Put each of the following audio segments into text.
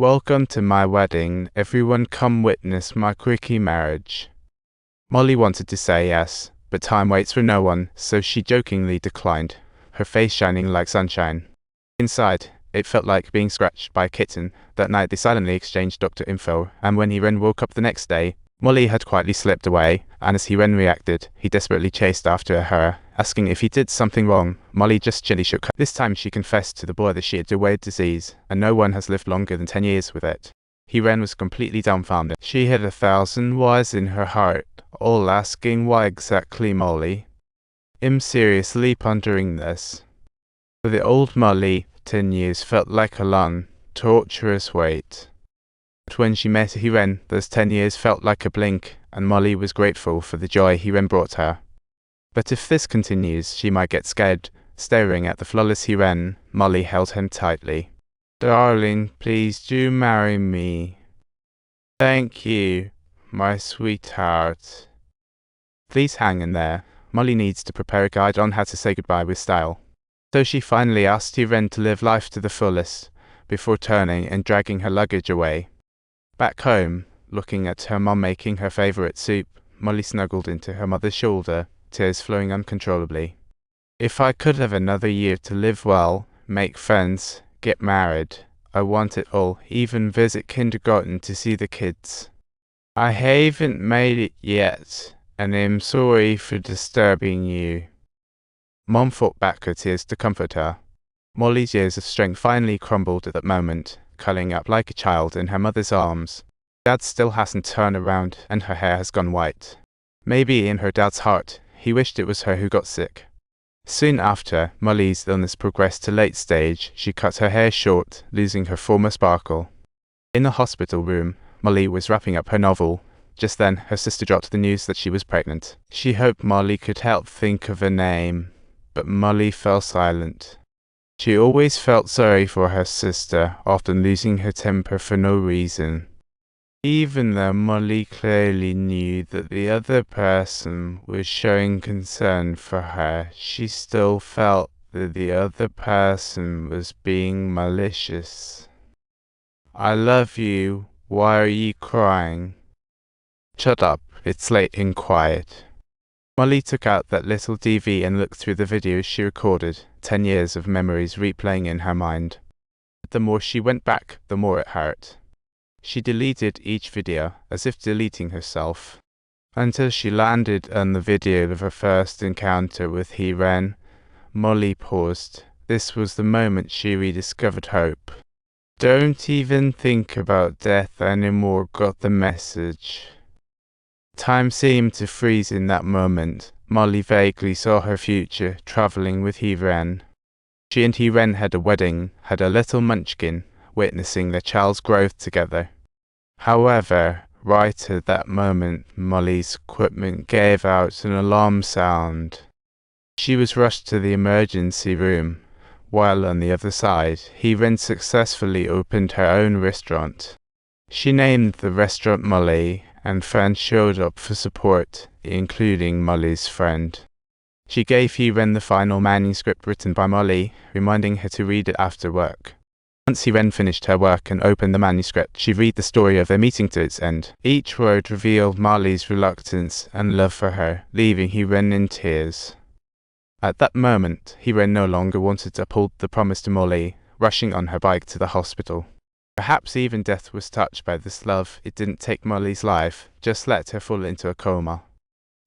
Welcome to my wedding. Everyone come witness my quickie marriage. Molly wanted to say yes, but time waits for no one, so she jokingly declined, her face shining like sunshine. Inside, it felt like being scratched by a kitten. That night they silently exchanged doctor info, and when Hiren woke up the next day, Molly had quietly slipped away, and as Hiren reacted, he desperately chased after her, asking if he did something wrong. Molly just gently shook her. This time she confessed to the boy that she had a weird disease, and no one has lived longer than 10 years with it. Hiren was completely dumbfounded. She had 1,000 whys in her heart, all asking why exactly Molly. I'm seriously pondering this. For the old Molly, 10 years felt like a long, torturous wait. But when she met Hiren, those 10 years felt like a blink, and Molly was grateful for the joy Hiren brought her. But if this continues, she might get scared. Staring at the flawless Hiren, Molly held him tightly. Darling, please do marry me. Thank you, my sweetheart. Please hang in there. Molly needs to prepare a guide on how to say goodbye with style. So she finally asked Hiren to live life to the fullest, before turning and dragging her luggage away. Back home, looking at her mom making her favorite soup, Molly snuggled into her mother's shoulder, tears flowing uncontrollably. If I could have another year to live well, make friends, get married, I want it all, even visit kindergarten to see the kids. I haven't made it yet, and I'm sorry for disturbing you. Mom fought back her tears to comfort her. Molly's years of strength finally crumbled at that moment, curling up like a child in her mother's arms. Dad still hasn't turned around, and her hair has gone white. Maybe in her dad's heart, he wished it was her who got sick. Soon after, Molly's illness progressed to late stage. She cut her hair short, losing her former sparkle. In the hospital room, Molly was wrapping up her novel. Just then, her sister dropped the news that she was pregnant. She hoped Molly could help think of a name, but Molly fell silent. She always felt sorry for her sister, often losing her temper for no reason. Even though Molly clearly knew that the other person was showing concern for her, she still felt that the other person was being malicious. I love you. Why are you crying? Shut up. It's late and quiet. Molly took out that little DV and looked through the videos she recorded, 10 years of memories replaying in her mind. The more she went back, the more it hurt. She deleted each video, as if deleting herself, until she landed on the video of her first encounter with Hiren. Molly paused. This was the moment she rediscovered hope. Don't even think about death anymore, got the message. Time seemed to freeze in that moment. Molly vaguely saw her future, traveling with Hiren. She and Hiren had a wedding, had a little munchkin, witnessing their child's growth together. However, right at that moment, Molly's equipment gave out an alarm sound. She was rushed to the emergency room, while on the other side, Hiren successfully opened her own restaurant. She named the restaurant Molly, and fans showed up for support, including Molly's friend. She gave Hiren the final manuscript written by Molly, reminding her to read it after work. Once Hiren finished her work and opened the manuscript, she read the story of their meeting to its end. Each word revealed Molly's reluctance and love for her, leaving Hiren in tears. At that moment, Hiren no longer wanted to uphold the promise to Molly, rushing on her bike to the hospital. Perhaps even death was touched by this love. It didn't take Molly's life, just let her fall into a coma.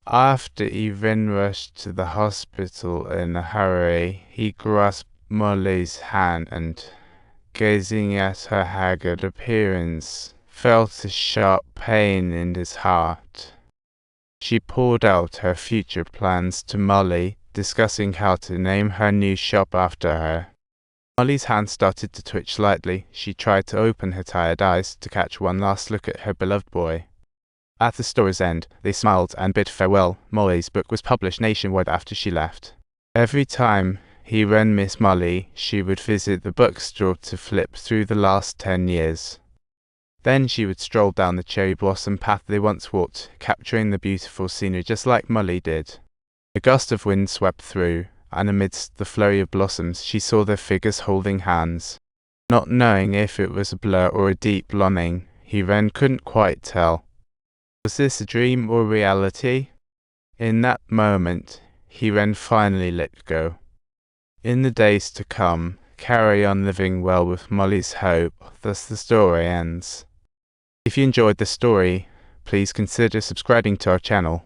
After Hiren rushed to the hospital in a hurry, he grasped Molly's hand and, gazing at her haggard appearance, felt a sharp pain in his heart. She poured out her future plans to Molly, discussing how to name her new shop after her. Molly's hand started to twitch slightly. She tried to open her tired eyes to catch one last look at her beloved boy. At the story's end, they smiled and bid farewell. Molly's book was published nationwide after she left. Every time Hiren missed Molly, she would visit the bookstore to flip through the last 10 years. Then she would stroll down the cherry blossom path they once walked, capturing the beautiful scenery just like Molly did. A gust of wind swept through, and amidst the flurry of blossoms she saw their figures holding hands. Not knowing if it was a blur or a deep longing, he then couldn't quite tell. Was this a dream or reality? In that moment, he then finally let go. In the days to come, carry on living well with Molly's hope. Thus the story ends. If you enjoyed the story, please consider subscribing to our channel.